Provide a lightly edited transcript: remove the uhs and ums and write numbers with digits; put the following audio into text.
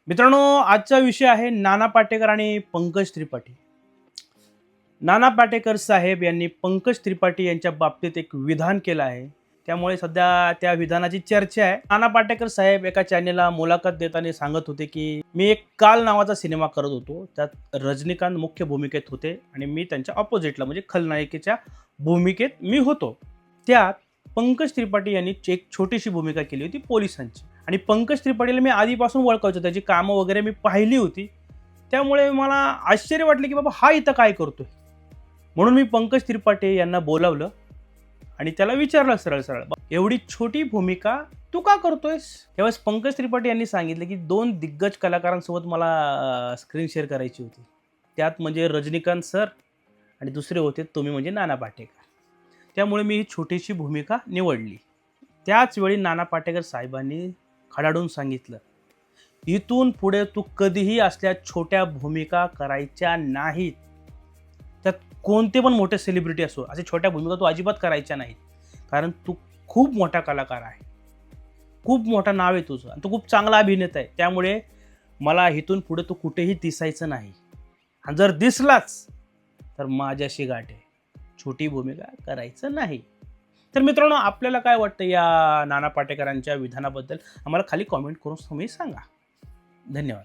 मित्रांनो, आजचा विषय आहे नाना पाटेकर आणि पंकज त्रिपाठी. नाना पाटेकर साहेब यांनी पंकज त्रिपाठी यांच्या बाबतीत एक विधान केलं आहे. त्यामुळे सध्या त्या विधानाची चर्चा आहे. नाना पाटेकर साहेब एका चॅनेलला मुलाखत देताना सांगत होते की मी एक काल नावाचा सिनेमा करत होतो. त्यात रजनीकांत मुख्य भूमिकेत होते आणि मी त्यांच्या ऑपोजिटला म्हणजे खलनायिकेच्या भूमिकेत मी होतो. त्यात पंकज त्रिपाठी यांनी एक छोटीशी भूमिका केली होती पोलिसांची. आणि पंकज त्रिपाठीला मी आधीपासून ओळखायचो, त्याची कामं वगैरे मी पाहिली होती. त्यामुळे मला आश्चर्य वाटले की बाबा हा इथं काय करतोय. म्हणून मी पंकज त्रिपाठी यांना बोलावलं आणि त्याला विचारलं सरळ सरळ, एवढी छोटी भूमिका तू का करतोयस? तेव्हाच पंकज त्रिपाठी यांनी सांगितलं की 2 दिग्गज कलाकारांसोबत मला स्क्रीन शेअर करायची होती. त्यात म्हणजे रजनीकांत सर आणि दुसरे होते तुम्ही म्हणजे नाना पाटेकर. त्यामुळे मी ही छोटीशी भूमिका निवडली. त्याच वेळी नाना पाटेकर साहेबांनी खडाडून सांगितलं, इथून पुढे तू कधीही असल्या छोट्या भूमिका करायच्या नाहीत. त्यात कोणते पण मोठे सेलिब्रिटी असो, अशा छोट्या भूमिका तू अजिबात करायच्या नाहीत. कारण तू खूप मोठा कलाकार आहे, खूप मोठं नाव आहे तुझं आणि तू खूप चांगला अभिनेता आहे. त्यामुळे मला इथून पुढे तू कुठेही दिसायचं नाही आणि जर दिसलाच तर माझ्याशी गाठ आहे. छोटी भूमिका करायचं नाही. तर मित्रांनो, आपल्याला काय वाटतं या नाना पाटेकरांच्या विधानाबद्दल आम्हाला खाली कॉमेंट करून तुम्ही सांगा. धन्यवाद.